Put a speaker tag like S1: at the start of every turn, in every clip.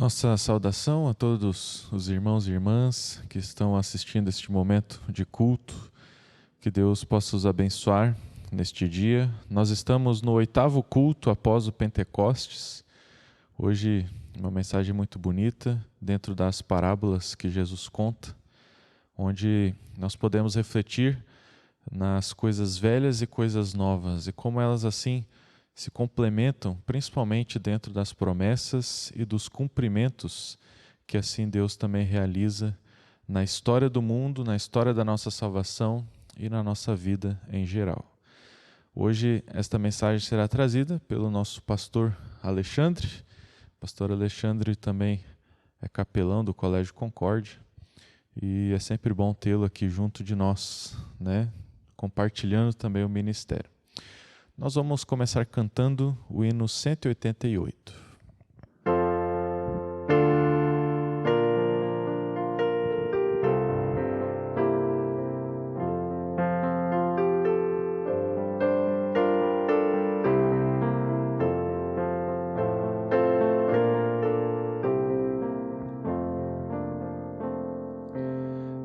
S1: Nossa saudação a todos os irmãos e irmãs que estão assistindo este momento de culto. Que Deus possa os abençoar neste dia. Nós estamos no 8º culto após o Pentecostes. Hoje, uma mensagem muito bonita dentro das parábolas que Jesus conta, onde nós podemos refletir nas coisas velhas e coisas novas e como elas assim se complementam, principalmente dentro das promessas e dos cumprimentos que assim Deus também realiza na história do mundo, na história da nossa salvação e na nossa vida em geral. Hoje esta mensagem será trazida pelo nosso pastor Alexandre. O pastor Alexandre também é capelão do Colégio Concórdia e é sempre bom tê-lo aqui junto de nós, né? Compartilhando também o ministério. Nós vamos começar cantando o hino 188.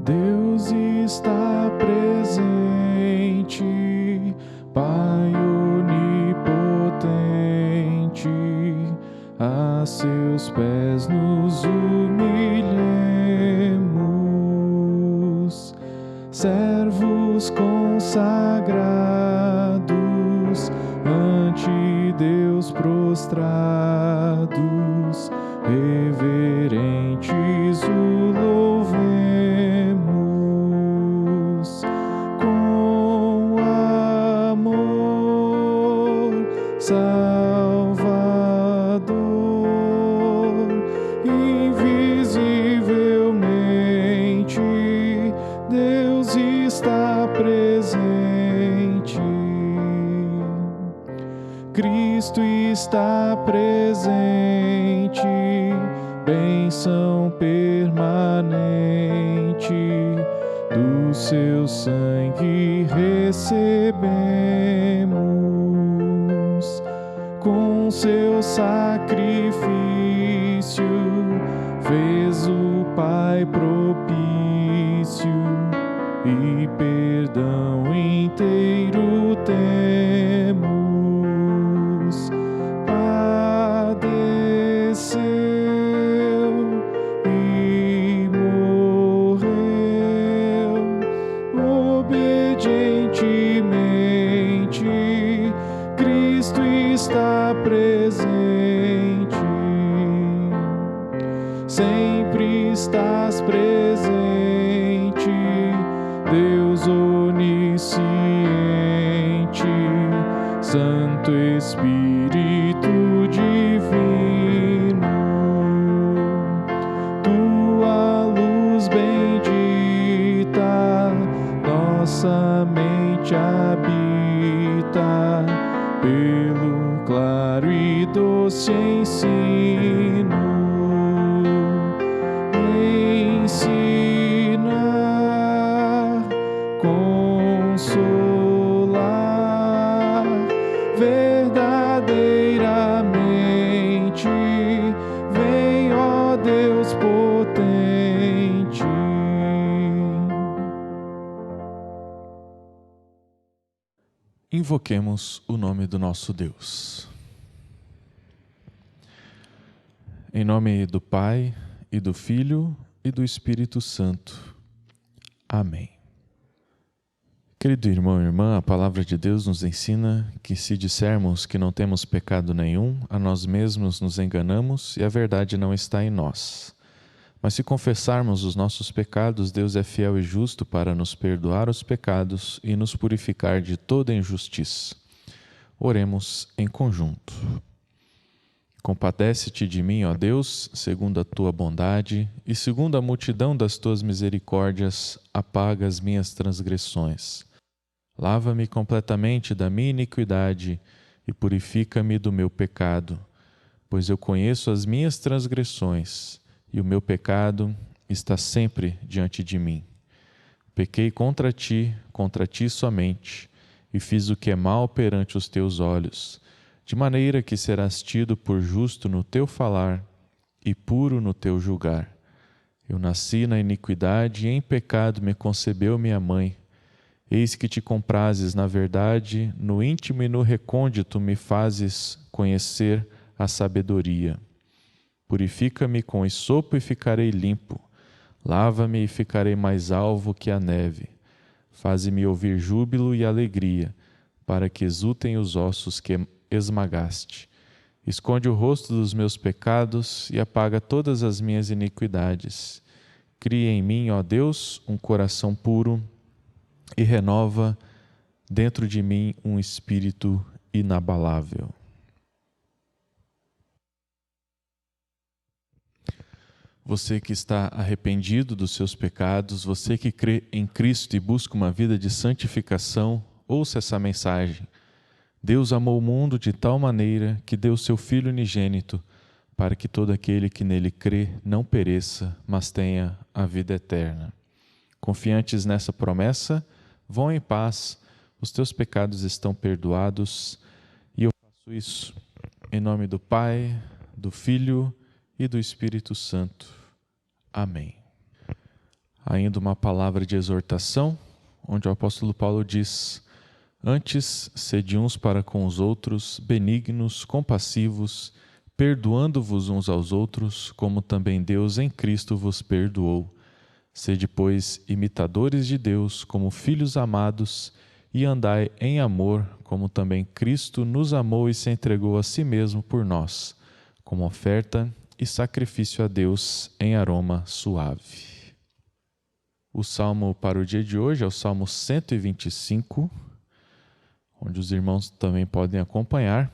S1: Deus está presente, Pai onipotente, a seus pés nos humilhemos, servos consagrados, ante Deus prostrados, reverentes o louvemos, com amor Salvador, invisivelmente Deus está presente, Cristo está presente, bênção permanente, do seu sangue recebemos, com seu sacrifício fez o Pai propício, e perdão inteiro temos, padeceu e morreu obedientemente, Cristo está presente, sempre estás presente, Deus onisciente, Santo Espírito divino, tua luz bendita nossa mente habita, pelo claro e doce ensino, ensinar, consolar, verdadeiramente, vem, ó Deus potente. Invoquemos o nome do nosso Deus. Em nome do Pai, e do Filho, e do Espírito Santo. Amém. Querido irmão e irmã, a palavra de Deus nos ensina que se dissermos que não temos pecado nenhum, a nós mesmos nos enganamos e a verdade não está em nós. Mas se confessarmos os nossos pecados, Deus é fiel e justo para nos perdoar os pecados e nos purificar de toda injustiça. Oremos em conjunto. Compadece-te de mim, ó Deus, segundo a tua bondade, e segundo a multidão das tuas misericórdias, apaga as minhas transgressões. Lava-me completamente da minha iniquidade e purifica-me do meu pecado, pois eu conheço as minhas transgressões e o meu pecado está sempre diante de mim. Pequei contra ti somente, e fiz o que é mal perante os teus olhos, de maneira que serás tido por justo no teu falar e puro no teu julgar. Eu nasci na iniquidade e em pecado me concebeu minha mãe. Eis que te comprases na verdade, no íntimo e no recôndito me fazes conhecer a sabedoria. Purifica-me com esopo e ficarei limpo. Lava-me e ficarei mais alvo que a neve. Faze-me ouvir júbilo e alegria, para que exultem os ossos que esmagaste. Esconde o rosto dos meus pecados e apaga todas as minhas iniquidades. Cria em mim, ó Deus, um coração puro e renova dentro de mim um espírito inabalável. Você que está arrependido dos seus pecados, você que crê em Cristo e busca uma vida de santificação, ouça essa mensagem. Deus amou o mundo de tal maneira que deu seu Filho unigênito, para que todo aquele que nele crê não pereça, mas tenha a vida eterna. Confiantes nessa promessa, vão em paz, os teus pecados estão perdoados, e eu faço isso em nome do Pai, do Filho e do Espírito Santo. Amém. Ainda uma palavra de exortação, onde o apóstolo Paulo diz: antes, sede uns para com os outros, benignos, compassivos, perdoando-vos uns aos outros, como também Deus em Cristo vos perdoou. Sede, pois, imitadores de Deus, como filhos amados, e andai em amor, como também Cristo nos amou e se entregou a si mesmo por nós, como oferta e sacrifício a Deus em aroma suave. O salmo para o dia de hoje é o Salmo 125, onde os irmãos também podem acompanhar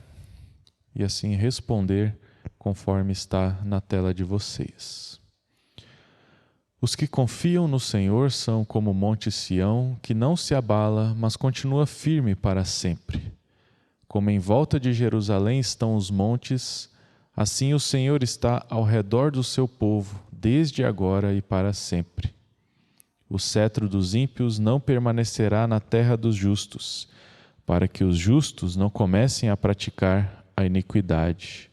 S1: e assim responder conforme está na tela de vocês. Os que confiam no Senhor são como o monte Sião, que não se abala, mas continua firme para sempre. Como em volta de Jerusalém estão os montes, assim o Senhor está ao redor do seu povo, desde agora e para sempre. O cetro dos ímpios não permanecerá na terra dos justos, para que os justos não comecem a praticar a iniquidade.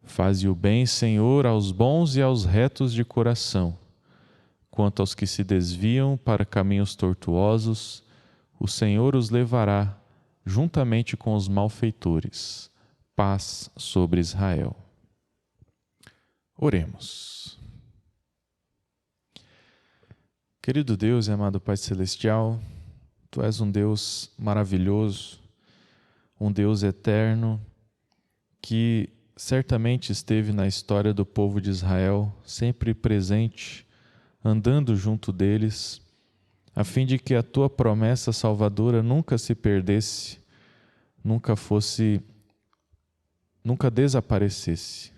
S1: Faze o bem, Senhor, aos bons e aos retos de coração. Quanto aos que se desviam para caminhos tortuosos, o Senhor os levará juntamente com os malfeitores. Paz sobre Israel. Oremos. Querido Deus e amado Pai Celestial, Tu és um Deus maravilhoso, um Deus eterno, que certamente esteve na história do povo de Israel, sempre presente, andando junto deles, a fim de que a Tua promessa salvadora nunca se perdesse, nunca desaparecesse.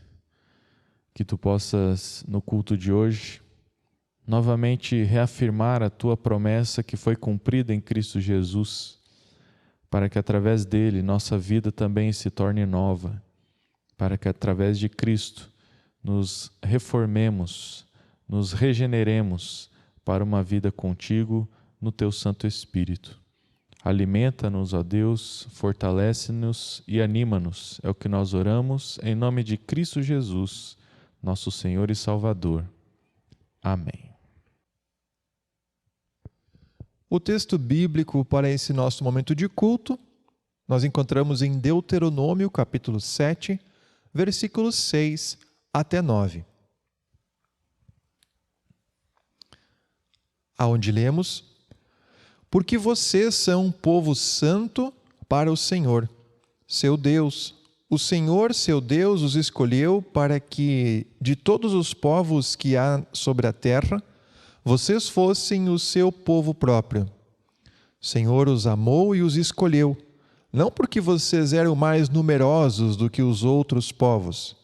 S1: Que Tu possas, no culto de hoje, novamente reafirmar a Tua promessa que foi cumprida em Cristo Jesus, para que através dele nossa vida também se torne nova, para que através de Cristo nos reformemos, nos regeneremos para uma vida contigo no Teu Santo Espírito. Alimenta-nos, ó Deus, fortalece-nos e anima-nos. É o que nós oramos em nome de Cristo Jesus, nosso Senhor e Salvador. Amém.
S2: O texto bíblico para esse nosso momento de culto, nós encontramos em Deuteronômio, capítulo 7, versículos 6 até 9. Aonde lemos: porque vocês são um povo santo para o Senhor, seu Deus. O Senhor, seu Deus, os escolheu para que, de todos os povos que há sobre a terra, vocês fossem o seu povo próprio. O Senhor os amou e os escolheu, não porque vocês eram mais numerosos do que os outros povos,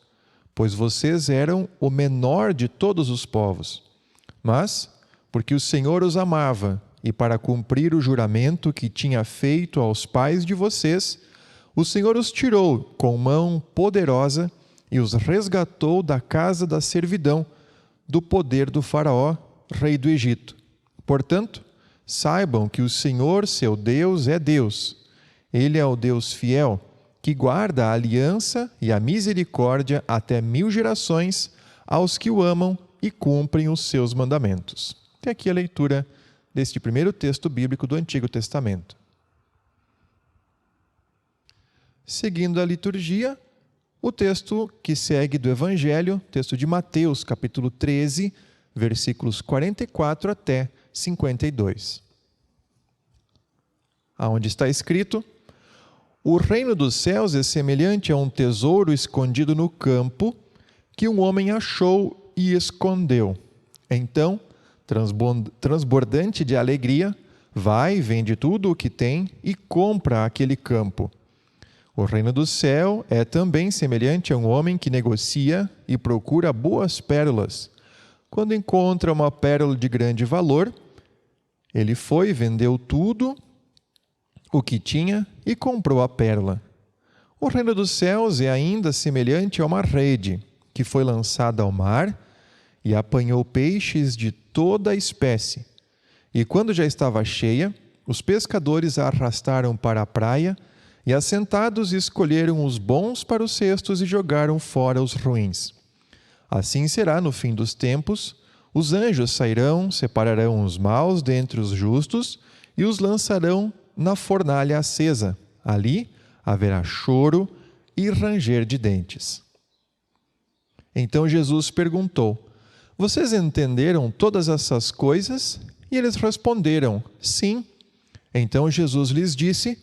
S2: pois vocês eram o menor de todos os povos, mas porque o Senhor os amava, e para cumprir o juramento que tinha feito aos pais de vocês, o Senhor os tirou com mão poderosa e os resgatou da casa da servidão, do poder do Faraó, rei do Egito. Portanto, saibam que o Senhor, seu Deus, é Deus. Ele é o Deus fiel, que guarda a aliança e a misericórdia até 1000 gerações aos que o amam e cumprem os seus mandamentos. Até aqui a leitura deste primeiro texto bíblico do Antigo Testamento. Seguindo a liturgia, o texto que segue do Evangelho, texto de Mateus, capítulo 13, versículos 44 até 52. Aonde está escrito: o reino dos céus é semelhante a um tesouro escondido no campo, que um homem achou e escondeu. Então, transbordante de alegria, vai, vende tudo o que tem e compra aquele campo. O reino do céu é também semelhante a um homem que negocia e procura boas pérolas. Quando encontra uma pérola de grande valor, ele foi, vendeu tudo o que tinha e comprou a pérola. O reino dos céus é ainda semelhante a uma rede que foi lançada ao mar e apanhou peixes de toda a espécie. E quando já estava cheia, os pescadores a arrastaram para a praia e, assentados, escolheram os bons para os cestos e jogaram fora os ruins. Assim será no fim dos tempos: os anjos sairão, separarão os maus dentre os justos e os lançarão na fornalha acesa. Ali haverá choro e ranger de dentes. Então Jesus perguntou: vocês entenderam todas essas coisas? E eles responderam: sim. Então Jesus lhes disse: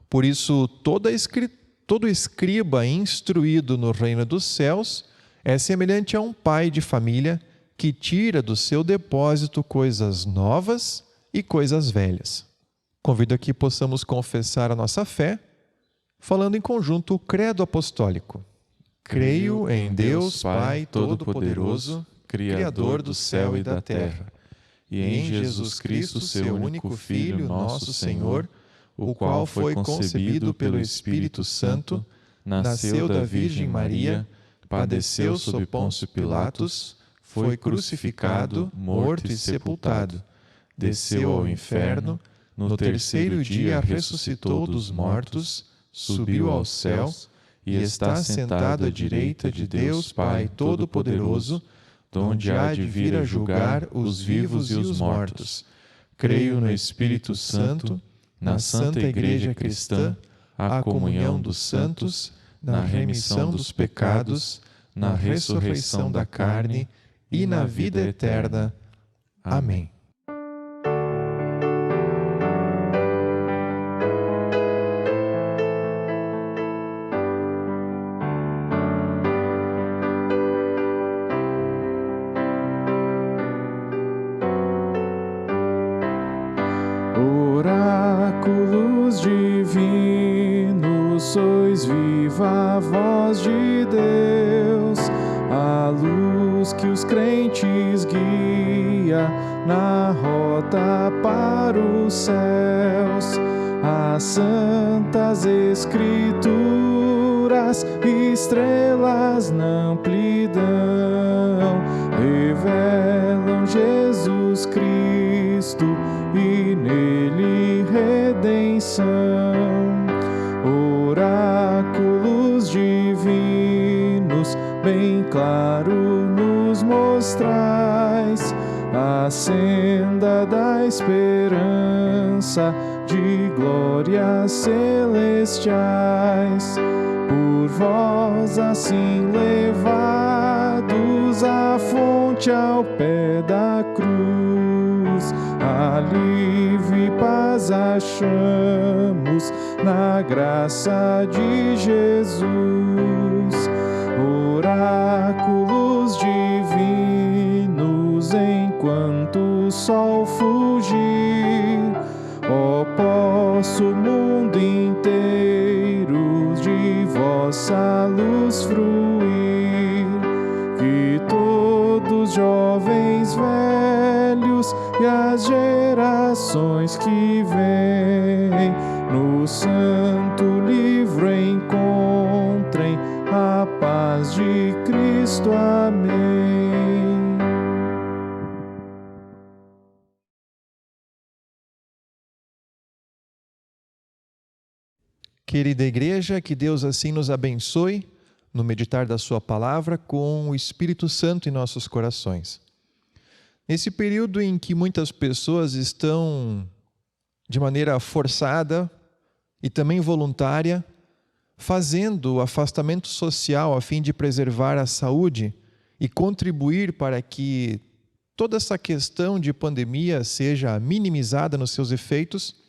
S2: por isso todo escriba instruído no reino dos céus é semelhante a um pai de família que tira do seu depósito coisas novas e coisas velhas. Convido a que possamos confessar a nossa fé, falando em conjunto o credo apostólico. Creio em Deus Pai Todo-Poderoso, Criador do céu e da terra, e em Jesus Cristo, seu único Filho, nosso Senhor, o qual foi concebido pelo Espírito Santo, nasceu da Virgem Maria, padeceu sob Pôncio Pilatos, foi crucificado, morto e sepultado, desceu ao inferno, no terceiro dia ressuscitou dos mortos, subiu aos céus e está sentado à direita de Deus Pai Todo-Poderoso, donde há de vir a julgar os vivos e os mortos. Creio no Espírito Santo, na Santa Igreja Cristã, a comunhão dos santos, na remissão dos pecados, na ressurreição da carne e na vida eterna. Amém.
S3: Oráculos divinos, sois viva voz de Deus, a luz que os crentes guia na rota para os céus. As santas escrituras, estrelas na amplidão, revelam Jesus Cristo e nele redenção. Oráculos divinos, bem claro nos mostrais a senda da esperança, de glórias celestiais. Por vós assim levados à fonte ao pé da cruz, alívio e paz achamos na graça de Jesus. Oráculos divinos, enquanto o sol fugir, ó, posso o mundo inteiro de vossa luz fruir, que todos jovens, velhos e as gerações que vêm no santo livro encontrem a paz de Cristo. Amém.
S2: querida igreja, que Deus assim nos abençoe no meditar da sua palavra com o Espírito Santo em nossos corações. Nesse período em que muitas pessoas estão de maneira forçada e também voluntária, fazendo o afastamento social a fim de preservar a saúde e contribuir para que toda essa questão de pandemia seja minimizada nos seus efeitos,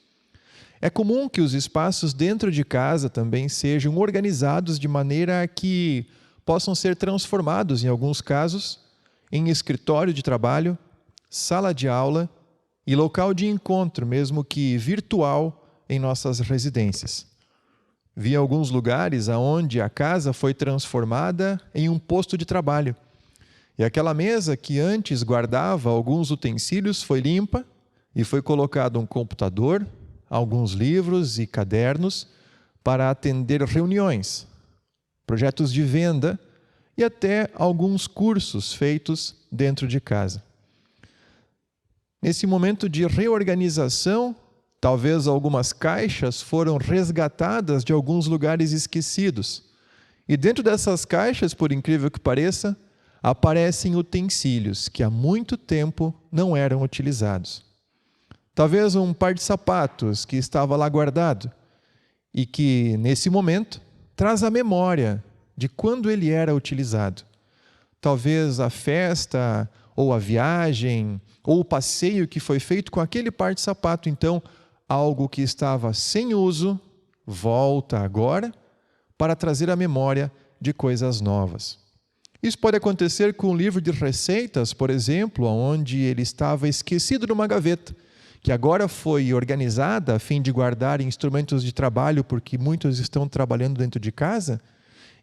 S2: é comum que os espaços dentro de casa também sejam organizados de maneira que possam ser transformados, em alguns casos, em escritório de trabalho, sala de aula e local de encontro, mesmo que virtual, em nossas residências. Vi alguns lugares onde a casa foi transformada em um posto de trabalho. E aquela mesa que antes guardava alguns utensílios foi limpa e foi colocado um computador, alguns livros e cadernos para atender reuniões, projetos de venda e até alguns cursos feitos dentro de casa. Nesse momento de reorganização, talvez algumas caixas foram resgatadas de alguns lugares esquecidos. E dentro dessas caixas, por incrível que pareça, aparecem utensílios que há muito tempo não eram utilizados. Talvez um par de sapatos que estava lá guardado e que, nesse momento, traz a memória de quando ele era utilizado. Talvez a festa, ou a viagem, ou o passeio que foi feito com aquele par de sapato. Então, algo que estava sem uso, volta agora para trazer a memória de coisas novas. Isso pode acontecer com um livro de receitas, por exemplo, onde ele estava esquecido numa gaveta, que agora foi organizada a fim de guardar instrumentos de trabalho, porque muitos estão trabalhando dentro de casa.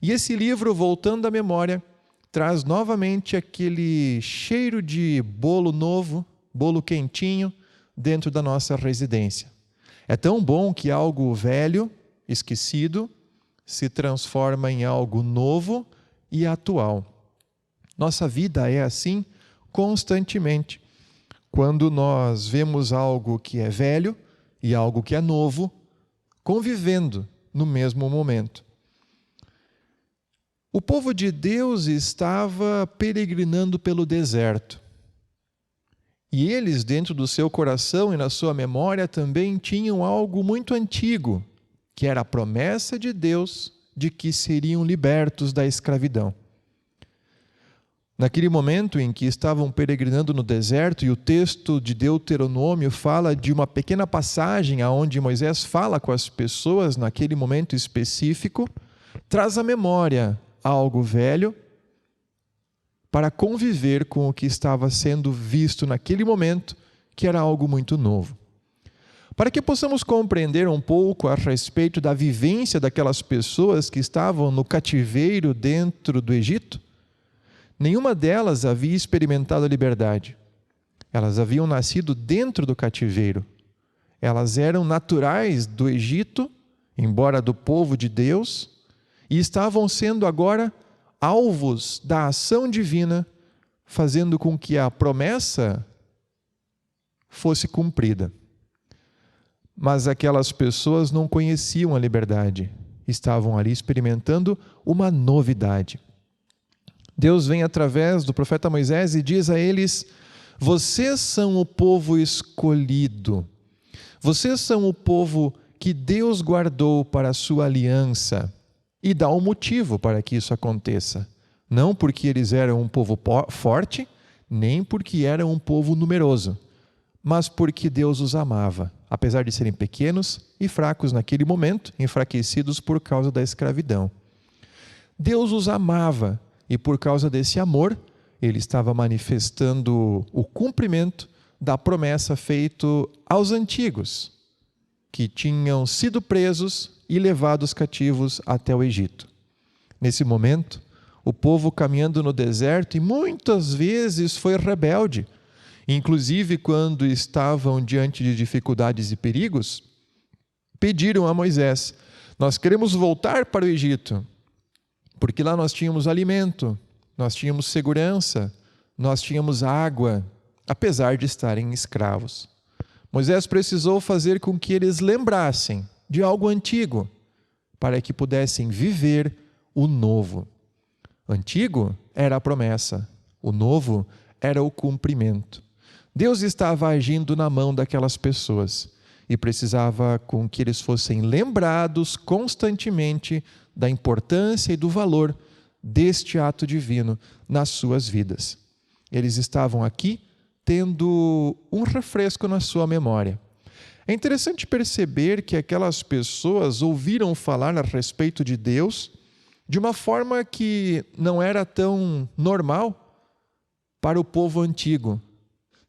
S2: E esse livro, voltando à memória, traz novamente aquele cheiro de bolo novo, bolo quentinho, dentro da nossa residência. É tão bom que algo velho, esquecido, se transforma em algo novo e atual. Nossa vida é assim constantemente. Quando nós vemos algo que é velho e algo que é novo, convivendo no mesmo momento. O povo de Deus estava peregrinando pelo deserto. E eles, dentro do seu coração e na sua memória, também tinham algo muito antigo, que era a promessa de Deus de que seriam libertos da escravidão. Naquele momento em que estavam peregrinando no deserto, e o texto de Deuteronômio fala de uma pequena passagem onde Moisés fala com as pessoas naquele momento específico, traz à memória algo velho para conviver com o que estava sendo visto naquele momento, que era algo muito novo. Para que possamos compreender um pouco a respeito da vivência daquelas pessoas que estavam no cativeiro dentro do Egito, nenhuma delas havia experimentado a liberdade. Elas haviam nascido dentro do cativeiro. Elas eram naturais do Egito, embora do povo de Deus, e estavam sendo agora alvos da ação divina, fazendo com que a promessa fosse cumprida. Mas aquelas pessoas não conheciam a liberdade, estavam ali experimentando uma novidade. Deus vem através do profeta Moisés e diz a eles: vocês são o povo escolhido, vocês são o povo que Deus guardou para a sua aliança, e dá um motivo para que isso aconteça. Não porque eles eram um povo forte, nem porque eram um povo numeroso, mas porque Deus os amava, apesar de serem pequenos e fracos naquele momento, enfraquecidos por causa da escravidão. Deus os amava, e por causa desse amor, ele estava manifestando o cumprimento da promessa feita aos antigos, que tinham sido presos e levados cativos até o Egito. Nesse momento, o povo caminhando no deserto, e muitas vezes foi rebelde, inclusive quando estavam diante de dificuldades e perigos, pediram a Moisés: nós queremos voltar para o Egito, porque lá nós tínhamos alimento, nós tínhamos segurança, nós tínhamos água, apesar de estarem escravos. Moisés precisou fazer com que eles lembrassem de algo antigo, para que pudessem viver o novo. Antigo era a promessa, o novo era o cumprimento. Deus estava agindo na mão daquelas pessoas e precisava com que eles fossem lembrados constantemente da importância e do valor deste ato divino nas suas vidas. Eles estavam aqui tendo um refresco na sua memória. É interessante perceber que aquelas pessoas ouviram falar a respeito de Deus de uma forma que não era tão normal para o povo antigo.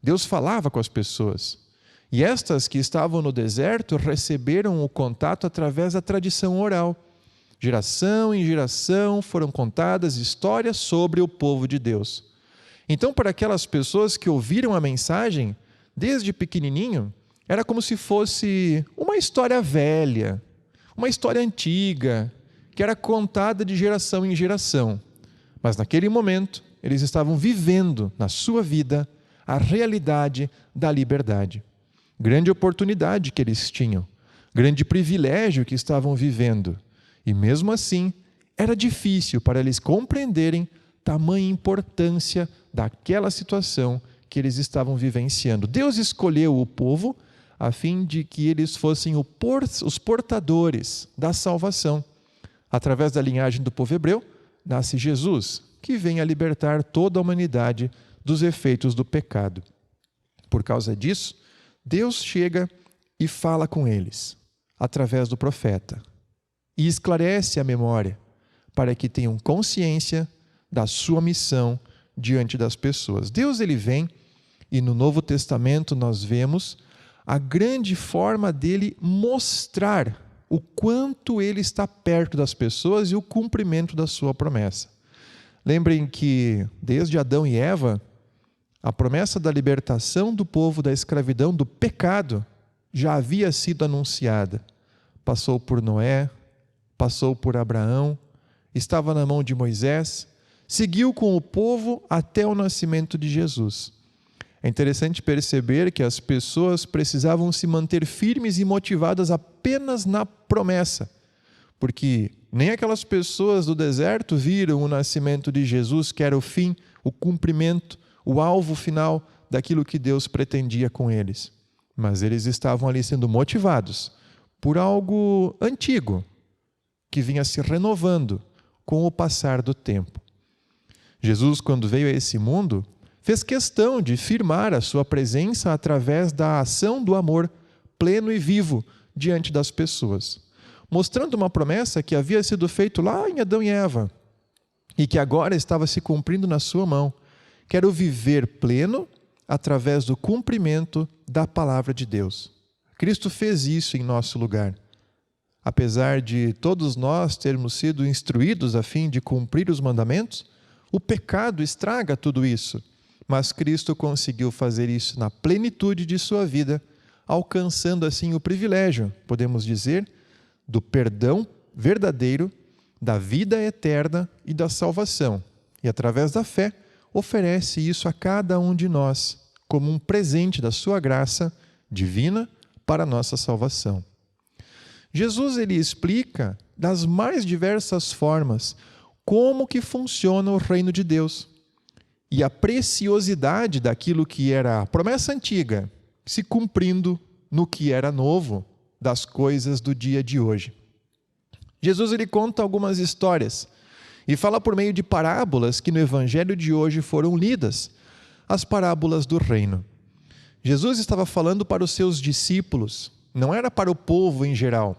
S2: Deus falava com as pessoas. E estas que estavam no deserto receberam o contato através da tradição oral. Geração em geração foram contadas histórias sobre o povo de Deus. Então, para aquelas pessoas que ouviram a mensagem, desde pequenininho, era como se fosse uma história velha, uma história antiga, que era contada de geração em geração. Mas naquele momento, eles estavam vivendo na sua vida a realidade da liberdade. Grande oportunidade que eles tinham, grande privilégio que estavam vivendo. E mesmo assim, era difícil para eles compreenderem tamanha importância daquela situação que eles estavam vivenciando. Deus escolheu o povo a fim de que eles fossem os portadores da salvação. Através da linhagem do povo hebreu, nasce Jesus, que vem a libertar toda a humanidade dos efeitos do pecado. Por causa disso, Deus chega e fala com eles, através do profeta, e esclarece a memória, para que tenham consciência da sua missão diante das pessoas. Deus ele vem, e no Novo Testamento nós vemos a grande forma dele mostrar o quanto ele está perto das pessoas e o cumprimento da sua promessa. Lembrem que, desde Adão e Eva, a promessa da libertação do povo da escravidão, do pecado, já havia sido anunciada. Passou por Noé, passou por Abraão, estava na mão de Moisés, seguiu com o povo até o nascimento de Jesus. É interessante perceber que as pessoas precisavam se manter firmes e motivadas apenas na promessa, porque nem aquelas pessoas do deserto viram o nascimento de Jesus, que era o fim, o cumprimento, o alvo final daquilo que Deus pretendia com eles. Mas eles estavam ali sendo motivados por algo antigo, que vinha se renovando com o passar do tempo. Jesus, quando veio a esse mundo, fez questão de firmar a sua presença através da ação do amor pleno e vivo diante das pessoas, mostrando uma promessa que havia sido feita lá em Adão e Eva e que agora estava se cumprindo na sua mão. Quero viver pleno através do cumprimento da palavra de Deus. Cristo fez isso em nosso lugar. Apesar de todos nós termos sido instruídos a fim de cumprir os mandamentos, o pecado estraga tudo isso. Mas Cristo conseguiu fazer isso na plenitude de sua vida, alcançando assim o privilégio, podemos dizer, do perdão verdadeiro, da vida eterna e da salvação. E através da fé, oferece isso a cada um de nós, como um presente da sua graça divina para a nossa salvação. Jesus ele explica das mais diversas formas como que funciona o reino de Deus. E a preciosidade daquilo que era a promessa antiga, se cumprindo no que era novo, das coisas do dia de hoje. Jesus ele conta algumas histórias e fala por meio de parábolas que no evangelho de hoje foram lidas, as parábolas do reino. Jesus estava falando para os seus discípulos, não era para o povo em geral.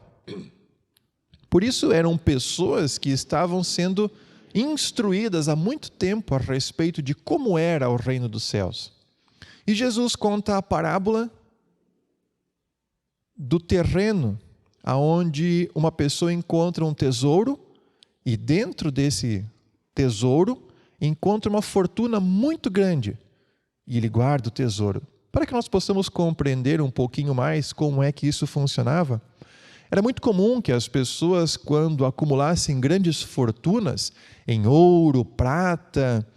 S2: Por isso eram pessoas que estavam sendo instruídas há muito tempo a respeito de como era o reino dos céus. E Jesus conta a parábola do terreno, aonde uma pessoa encontra um tesouro e dentro desse tesouro encontra uma fortuna muito grande e ele guarda o tesouro. Para que nós possamos compreender um pouquinho mais como é que isso funcionava, era muito comum que as pessoas, quando acumulassem grandes fortunas em ouro, prata,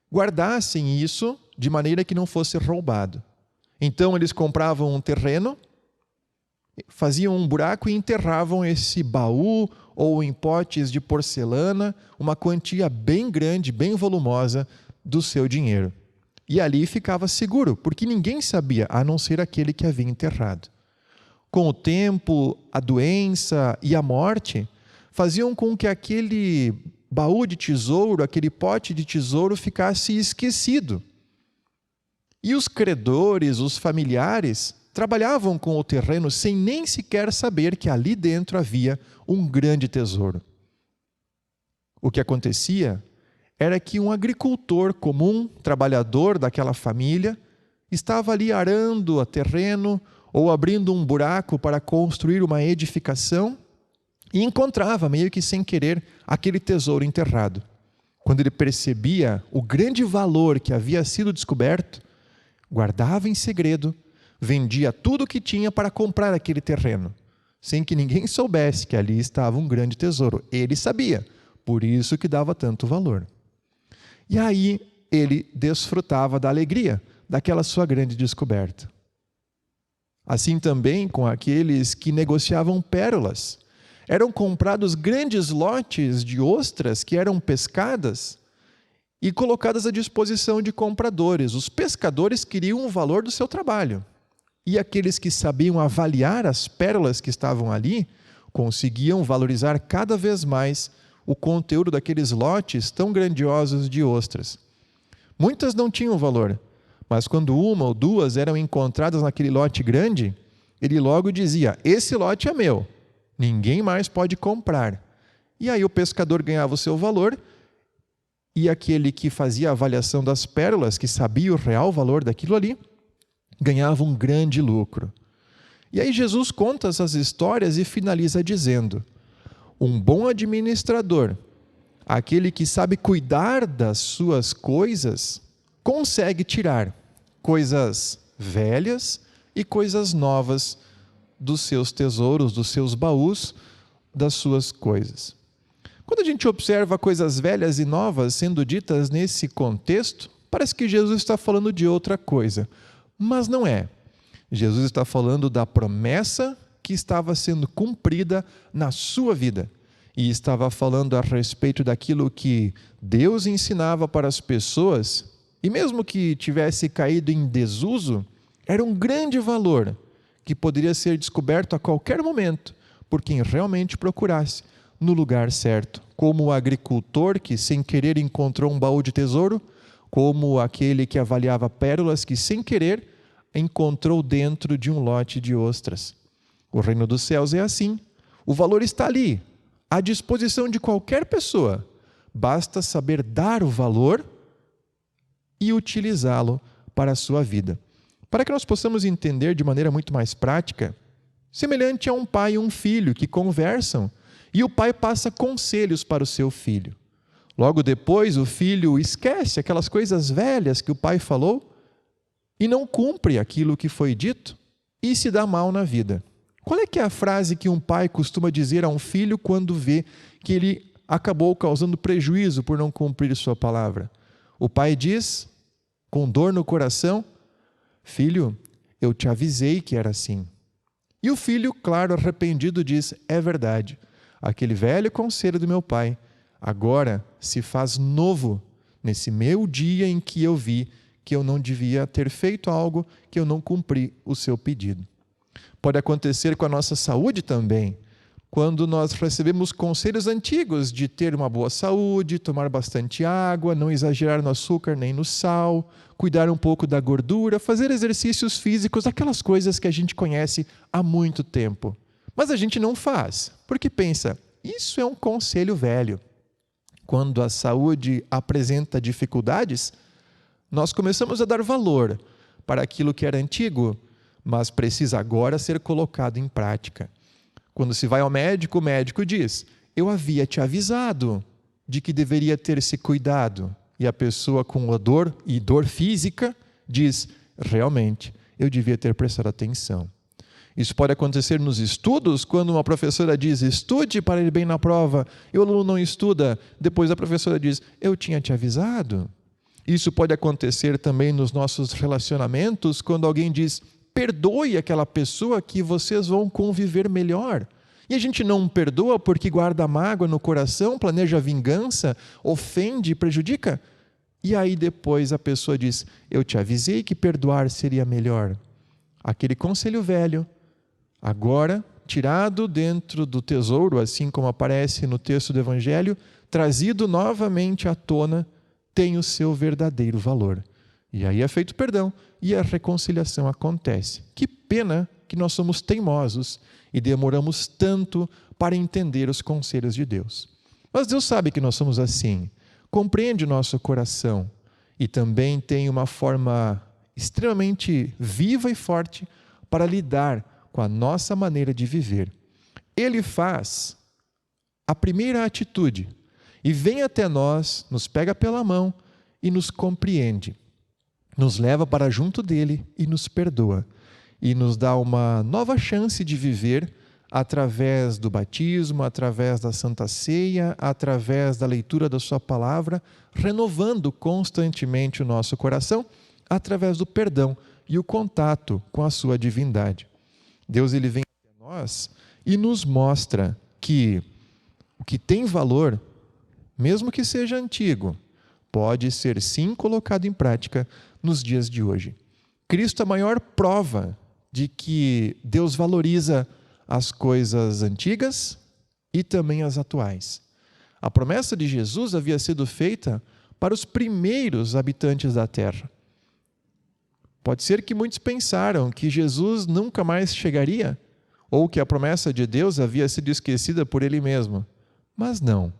S2: guardassem isso de maneira que não fosse roubado. Então eles compravam um terreno, faziam um buraco e enterravam esse baú ou em potes de porcelana, uma quantia bem grande, bem volumosa do seu dinheiro. E ali ficava seguro, porque ninguém sabia, a não ser aquele que havia enterrado. Com o tempo, a doença e a morte faziam com que aquele baú de tesouro, aquele pote de tesouro ficasse esquecido. E os credores, os familiares, trabalhavam com o terreno sem nem sequer saber que ali dentro havia um grande tesouro. O que acontecia era que um agricultor comum, trabalhador daquela família, estava ali arando o terreno ou abrindo um buraco para construir uma edificação e encontrava, meio que sem querer, aquele tesouro enterrado. Quando ele percebia o grande valor que havia sido descoberto, guardava em segredo, vendia tudo o que tinha para comprar aquele terreno, sem que ninguém soubesse que ali estava um grande tesouro. Ele sabia, por isso que dava tanto valor. E aí ele desfrutava da alegria daquela sua grande descoberta. Assim também com aqueles que negociavam pérolas. Eram comprados grandes lotes de ostras que eram pescadas e colocadas à disposição de compradores. Os pescadores queriam o valor do seu trabalho. E aqueles que sabiam avaliar as pérolas que estavam ali, conseguiam valorizar cada vez mais o conteúdo daqueles lotes tão grandiosos de ostras. Muitas não tinham valor, mas quando uma ou duas eram encontradas naquele lote grande, ele logo dizia: esse lote é meu, ninguém mais pode comprar. E aí o pescador ganhava o seu valor, e aquele que fazia a avaliação das pérolas, que sabia o real valor daquilo ali, ganhava um grande lucro. E aí Jesus conta essas histórias e finaliza dizendo: um bom administrador, aquele que sabe cuidar das suas coisas, consegue tirar coisas velhas e coisas novas dos seus tesouros, dos seus baús, das suas coisas. Quando a gente observa coisas velhas e novas sendo ditas nesse contexto, parece que Jesus está falando de outra coisa. Mas não é. Jesus está falando da promessa que estava sendo cumprida na sua vida. E estava falando a respeito daquilo que Deus ensinava para as pessoas, e mesmo que tivesse caído em desuso, era um grande valor que poderia ser descoberto a qualquer momento por quem realmente procurasse no lugar certo. Como o agricultor que sem querer encontrou um baú de tesouro, como aquele que avaliava pérolas que sem querer encontrou dentro de um lote de ostras. O reino dos céus é assim. O valor está ali, à disposição de qualquer pessoa. Basta saber dar o valor e utilizá-lo para a sua vida. Para que nós possamos entender de maneira muito mais prática, semelhante a um pai e um filho que conversam e o pai passa conselhos para o seu filho. Logo depois, o filho esquece aquelas coisas velhas que o pai falou e não cumpre aquilo que foi dito e se dá mal na vida. Qual é que é a frase que um pai costuma dizer a um filho quando vê que ele acabou causando prejuízo por não cumprir sua palavra? O pai diz, com dor no coração: filho, eu te avisei que era assim. E o filho, claro, arrependido, diz: é verdade, aquele velho conselho do meu pai agora se faz novo nesse meu dia em que eu vi que eu não devia ter feito algo, que eu não cumpri o seu pedido. Pode acontecer com a nossa saúde também, quando nós recebemos conselhos antigos de ter uma boa saúde, tomar bastante água, não exagerar no açúcar nem no sal, cuidar um pouco da gordura, fazer exercícios físicos, aquelas coisas que a gente conhece há muito tempo. Mas a gente não faz, porque pensa, isso é um conselho velho. Quando a saúde apresenta dificuldades, nós começamos a dar valor para aquilo que era antigo, mas precisa agora ser colocado em prática. Quando se vai ao médico, o médico diz: eu havia te avisado de que deveria ter esse cuidado. E a pessoa com a dor, e dor física, diz: realmente, eu devia ter prestado atenção. Isso pode acontecer nos estudos, quando uma professora diz: estude para ir bem na prova, e o aluno não estuda. Depois a professora diz: eu tinha te avisado. Isso pode acontecer também nos nossos relacionamentos, quando alguém diz: perdoe aquela pessoa que vocês vão conviver melhor. E a gente não perdoa porque guarda mágoa no coração, planeja vingança, ofende, prejudica. E aí depois a pessoa diz, eu te avisei que perdoar seria melhor. Aquele conselho velho, agora tirado dentro do tesouro, assim como aparece no texto do Evangelho, trazido novamente à tona, tem o seu verdadeiro valor. E aí é feito perdão e a reconciliação acontece. Que pena que nós somos teimosos e demoramos tanto para entender os conselhos de Deus. Mas Deus sabe que nós somos assim, compreende o nosso coração e também tem uma forma extremamente viva e forte para lidar com a nossa maneira de viver. Ele faz a primeira atitude e vem até nós, nos pega pela mão e nos compreende. Nos leva para junto dele e nos perdoa. E nos dá uma nova chance de viver através do batismo, através da Santa Ceia, através da leitura da sua palavra, renovando constantemente o nosso coração, através do perdão e o contato com a sua divindade. Deus ele vem até nós e nos mostra que o que tem valor, mesmo que seja antigo, pode ser sim colocado em prática nos dias de hoje. Cristo é a maior prova de que Deus valoriza as coisas antigas e também as atuais. A promessa de Jesus havia sido feita para os primeiros habitantes da terra. Pode ser que muitos pensaram que Jesus nunca mais chegaria, ou que a promessa de Deus havia sido esquecida por ele mesmo. Mas não,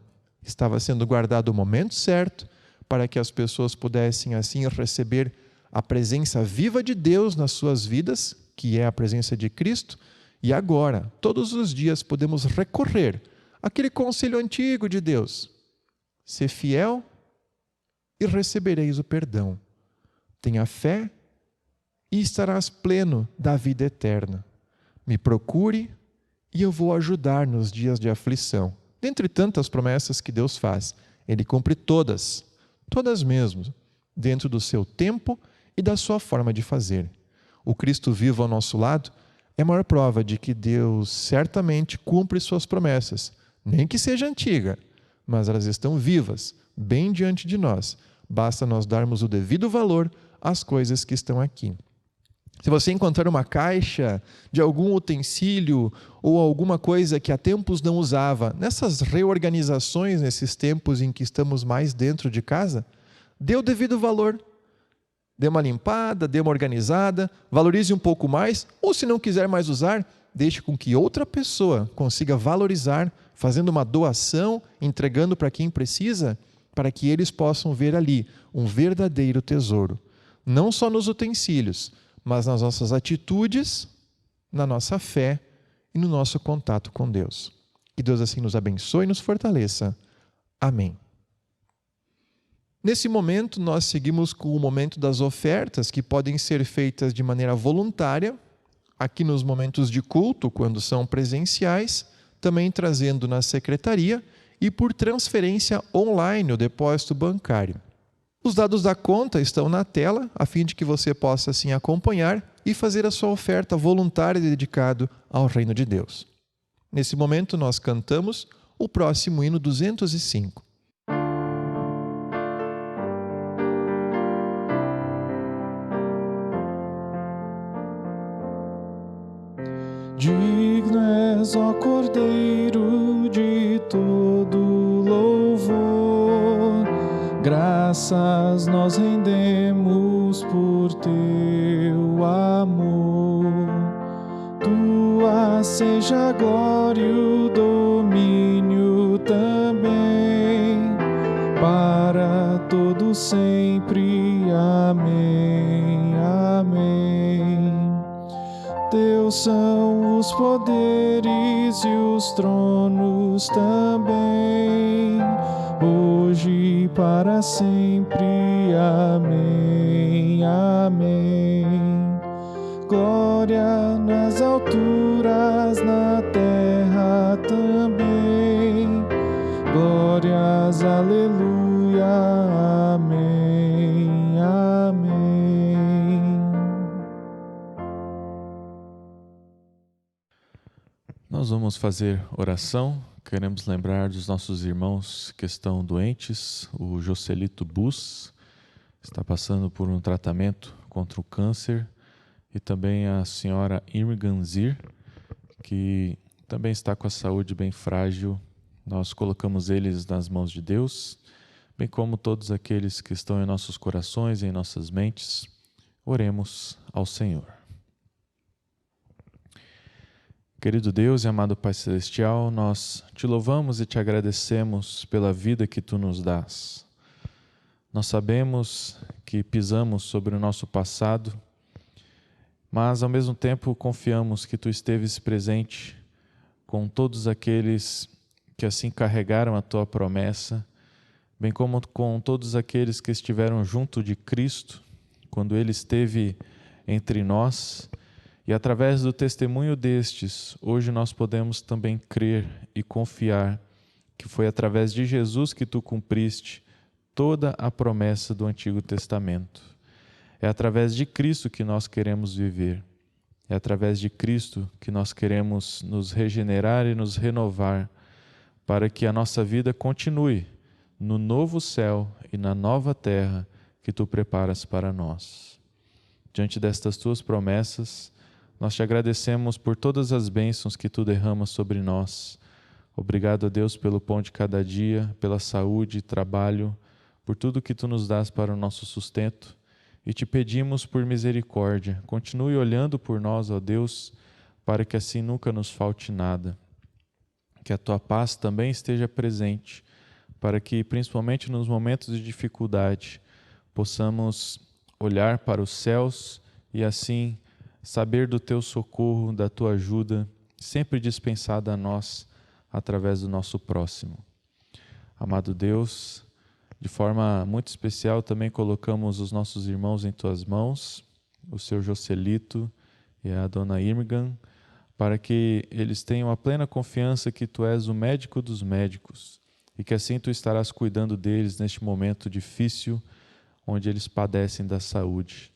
S2: estava sendo guardado o momento certo para que as pessoas pudessem assim receber a presença viva de Deus nas suas vidas, que é a presença de Cristo, e agora, todos os dias, podemos recorrer àquele conselho antigo de Deus. Ser fiel e recebereis o perdão. Tenha fé e estarás pleno da vida eterna. Me procure e eu vou ajudar nos dias de aflição. Dentre tantas promessas que Deus faz, Ele cumpre todas mesmo, dentro do seu tempo e da sua forma de fazer. O Cristo vivo ao nosso lado é a maior prova de que Deus certamente cumpre suas promessas, nem que seja antiga, mas elas estão vivas, bem diante de nós. Basta nós darmos o devido valor às coisas que estão aqui. Se você encontrar uma caixa de algum utensílio ou alguma coisa que há tempos não usava, nessas reorganizações, nesses tempos em que estamos mais dentro de casa, dê o devido valor. Dê uma limpada, dê uma organizada, valorize um pouco mais, ou se não quiser mais usar, deixe com que outra pessoa consiga valorizar, fazendo uma doação, entregando para quem precisa, para que eles possam ver ali um verdadeiro tesouro. Não só nos utensílios, mas nas nossas atitudes, na nossa fé e no nosso contato com Deus. Que Deus assim nos abençoe e nos fortaleça. Amém. Nesse momento, nós seguimos com o momento das ofertas, que podem ser feitas de maneira voluntária, aqui nos momentos de culto, quando são presenciais, também trazendo na secretaria e por transferência online, o depósito bancário. Os dados da conta estão na tela, a fim de que você possa assim acompanhar e fazer a sua oferta voluntária dedicada ao reino de Deus. Nesse momento, nós cantamos o próximo hino 205.
S3: Digno és, ó Cordeiro, de todo louvor. Graças nós rendemos por teu amor. Tua seja a glória e o domínio também, para todo sempre. Amém, amém. Teus são os poderes e os tronos também, hoje e para sempre. Amém, amém. Glória nas alturas, na terra também. Glórias, aleluia, amém, amém.
S1: Nós vamos fazer oração. Queremos lembrar dos nossos irmãos que estão doentes. O Joselito Bus está passando por um tratamento contra o câncer. E também a senhora Irmganzir, que também está com a saúde bem frágil. Nós colocamos eles nas mãos de Deus, bem como todos aqueles que estão em nossos corações e em nossas mentes. Oremos ao Senhor. Querido Deus e amado Pai Celestial, nós te louvamos e te agradecemos pela vida que tu nos dás. Nós sabemos que pisamos sobre o nosso passado, mas ao mesmo tempo confiamos que tu esteves presente com todos aqueles que assim carregaram a tua promessa, bem como com todos aqueles que estiveram junto de Cristo, quando ele esteve entre nós. E através do testemunho destes, hoje nós podemos também crer e confiar que foi através de Jesus que tu cumpriste toda a promessa do Antigo Testamento. É através de Cristo que nós queremos viver. É através de Cristo que nós queremos nos regenerar e nos renovar, para que a nossa vida continue no novo céu e na nova terra que tu preparas para nós. Diante destas tuas promessas, nós te agradecemos por todas as bênçãos que tu derramas sobre nós. Obrigado a Deus pelo pão de cada dia, pela saúde e trabalho, por tudo que tu nos dás para o nosso sustento. E te pedimos por misericórdia, continue olhando por nós, ó Deus, para que assim nunca nos falte nada. Que a tua paz também esteja presente, para que, principalmente nos momentos de dificuldade, possamos olhar para os céus e assim saber do teu socorro, da tua ajuda, sempre dispensada a nós, através do nosso próximo. Amado Deus, de forma muito especial também colocamos os nossos irmãos em tuas mãos, o seu Joselito e a dona Irmgan, para que eles tenham a plena confiança que tu és o médico dos médicos e que assim tu estarás cuidando deles neste momento difícil, onde eles padecem da saúde.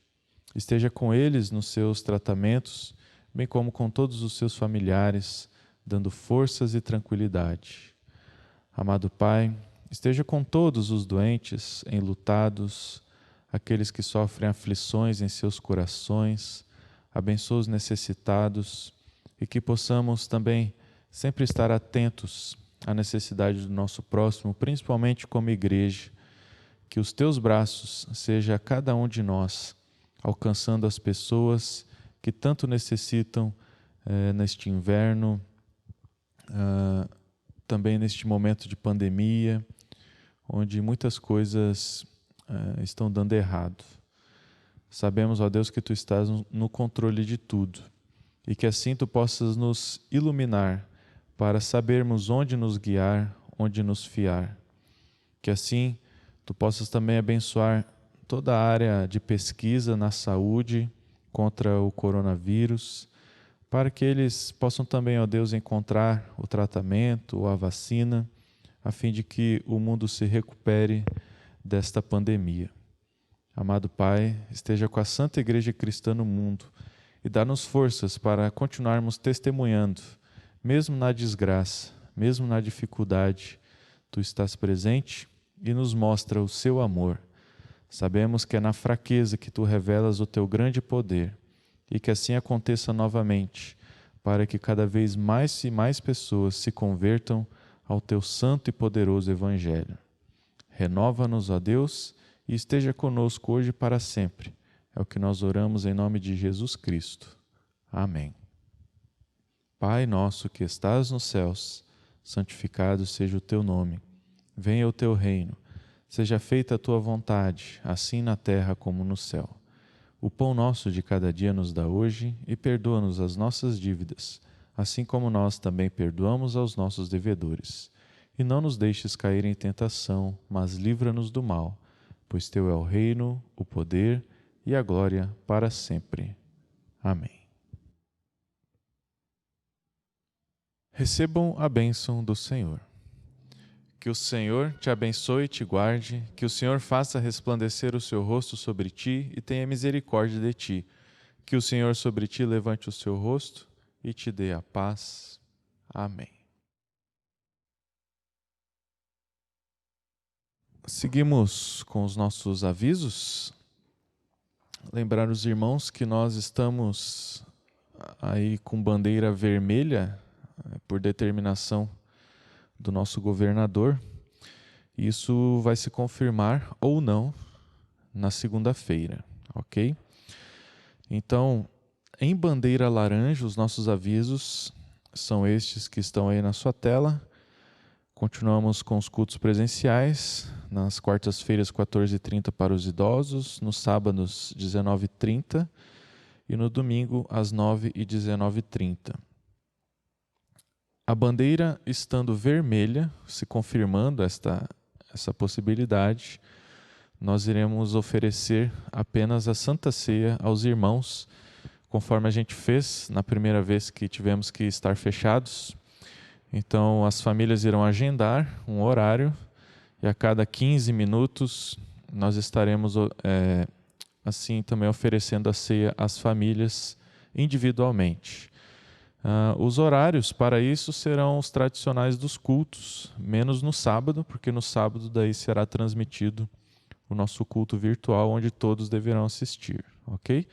S1: Esteja com eles nos seus tratamentos, bem como com todos os seus familiares, dando forças e tranquilidade. Amado Pai, esteja com todos os doentes, enlutados, aqueles que sofrem aflições em seus corações, abençoa os necessitados e que possamos também sempre estar atentos à necessidade do nosso próximo, principalmente como igreja, que os teus braços sejam a cada um de nós, alcançando as pessoas que tanto necessitam neste inverno, também neste momento de pandemia, onde muitas coisas estão dando errado. Sabemos, ó Deus, que tu estás no controle de tudo e que assim tu possas nos iluminar para sabermos onde nos guiar, onde nos fiar. Que assim tu possas também abençoar toda a área de pesquisa na saúde contra o coronavírus, para que eles possam também, ó Deus, encontrar o tratamento ou a vacina, a fim de que o mundo se recupere desta pandemia. Amado Pai, esteja com a Santa Igreja Cristã no mundo e dá-nos forças para continuarmos testemunhando, mesmo na desgraça, mesmo na dificuldade. Tu estás presente e nos mostra o seu amor. Sabemos que é na fraqueza que tu revelas o teu grande poder e que assim aconteça novamente, para que cada vez mais e mais pessoas se convertam ao teu santo e poderoso Evangelho. Renova-nos, ó Deus, e esteja conosco hoje e para sempre. É o que nós oramos em nome de Jesus Cristo. Amém. Pai nosso que estás nos céus, santificado seja o teu nome. Venha o teu reino. Seja feita a tua vontade, assim na terra como no céu. O pão nosso de cada dia nos dá hoje e perdoa-nos as nossas dívidas, assim como nós também perdoamos aos nossos devedores. E não nos deixes cair em tentação, mas livra-nos do mal, pois teu é o reino, o poder e a glória para sempre. Amém. Recebam a bênção do Senhor. Que o Senhor te abençoe e te guarde, que o Senhor faça resplandecer o seu rosto sobre ti e tenha misericórdia de ti. Que o Senhor sobre ti levante o seu rosto e te dê a paz. Amém. Seguimos com os nossos avisos. Lembrar os irmãos que nós estamos aí com bandeira vermelha por determinação do nosso governador. Isso vai se confirmar ou não na segunda-feira, ok? Então, em bandeira laranja, os nossos avisos são estes que estão aí na sua tela. Continuamos com os cultos presenciais, nas quartas-feiras, 14h30 para os idosos, nos sábados, 19h30 e no domingo, às 9h e 19h30. A bandeira estando vermelha, se confirmando essa possibilidade, nós iremos oferecer apenas a Santa Ceia aos irmãos, conforme a gente fez na primeira vez que tivemos que estar fechados. Então, as famílias irão agendar um horário e a cada 15 minutos nós estaremos assim também oferecendo a ceia às famílias individualmente. Os horários para isso serão os tradicionais dos cultos, menos no sábado, porque no sábado daí será transmitido o nosso culto virtual, onde todos deverão assistir, ok?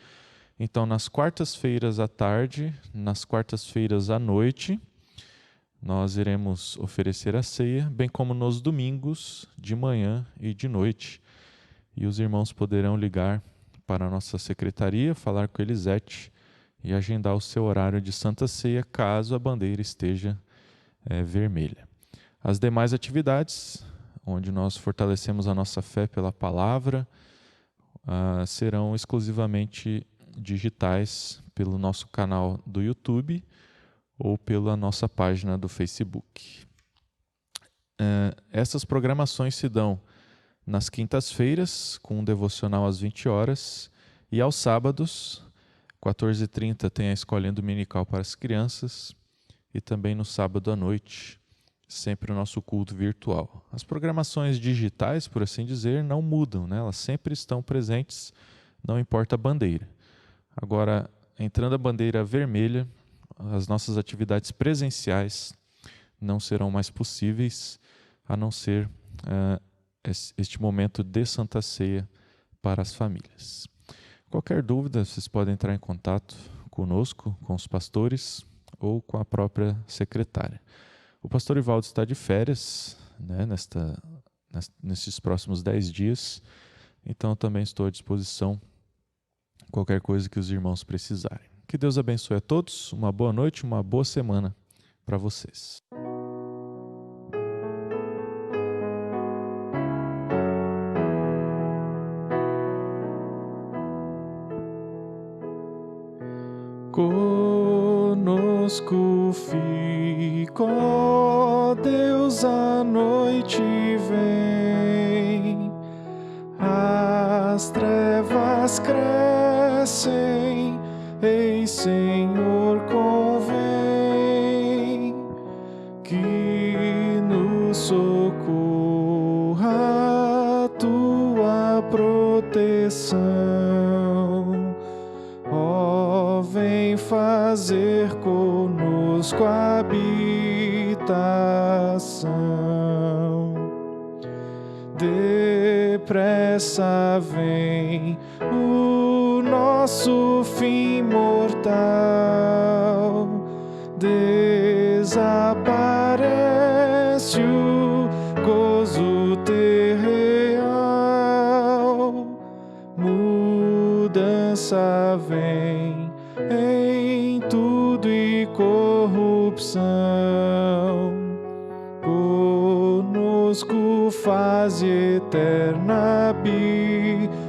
S1: Então, nas quartas-feiras à tarde, nas quartas-feiras à noite, nós iremos oferecer a ceia, bem como nos domingos, de manhã e de noite. E os irmãos poderão ligar para a nossa secretaria, falar com a Elisete e agendar o seu horário de Santa Ceia, caso a bandeira esteja vermelha. As demais atividades, onde nós fortalecemos a nossa fé pela palavra, serão exclusivamente digitais pelo nosso canal do YouTube ou pela nossa página do Facebook. Essas programações se dão nas quintas-feiras, com um devocional às 20 horas, e aos sábados, 14h30, tem a escolinha dominical para as crianças, e também no sábado à noite, sempre o nosso culto virtual. As programações digitais, por assim dizer, não mudam, né? Elas sempre estão presentes, não importa a bandeira. Agora, entrando a bandeira vermelha, as nossas atividades presenciais não serão mais possíveis, a não ser este momento de Santa Ceia para as famílias. Qualquer dúvida, vocês podem entrar em contato conosco, com os pastores ou com a própria secretária. O pastor Ivaldo está de férias, né, nesses próximos 10 dias, então também estou à disposição, qualquer coisa que os irmãos precisarem. Que Deus abençoe a todos, uma boa noite, uma boa semana para vocês. Conosco fica, ó Deus, a noite vem, as trevas crescem, ei, Senhor, convém que nos socorra a tua proteção. Ó, vem fazer conosco a habitação. Depressa vem o nosso fim mortal, desaparece o gozo terreal, mudança vem em tudo e corrupção, conosco faz eterna habitação.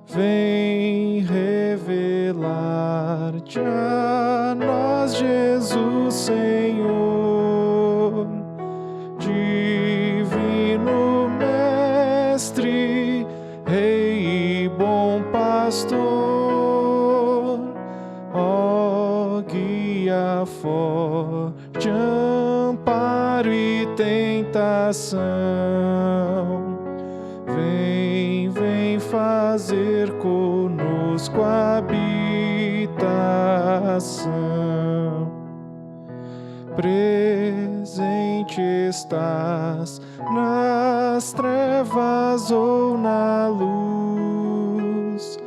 S1: Vem revelar-te a nós, Jesus Senhor, divino Mestre, Rei e bom Pastor, ó guia forte, amparo e tentação. Vem fazer conosco a habitação.
S3: habitação. Presente estás nas trevas ou na luz,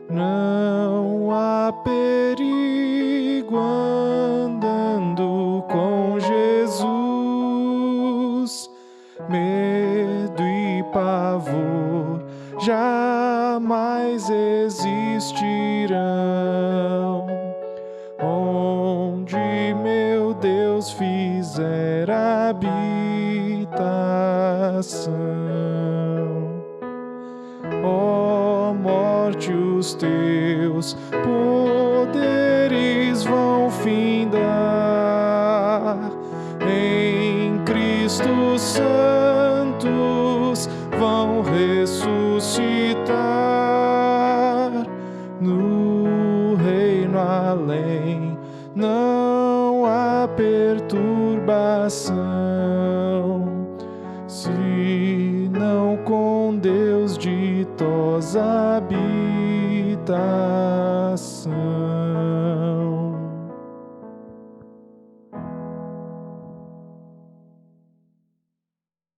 S3: não há perigo andando com Jesus. Medo e pavor jamais existirão, onde meu Deus fizer habitação. Ó morte, os teus poderes vão findar, em Cristo santos vão ressuscitar. No reino além não há perturbação, se não com Deus ditosa habitação.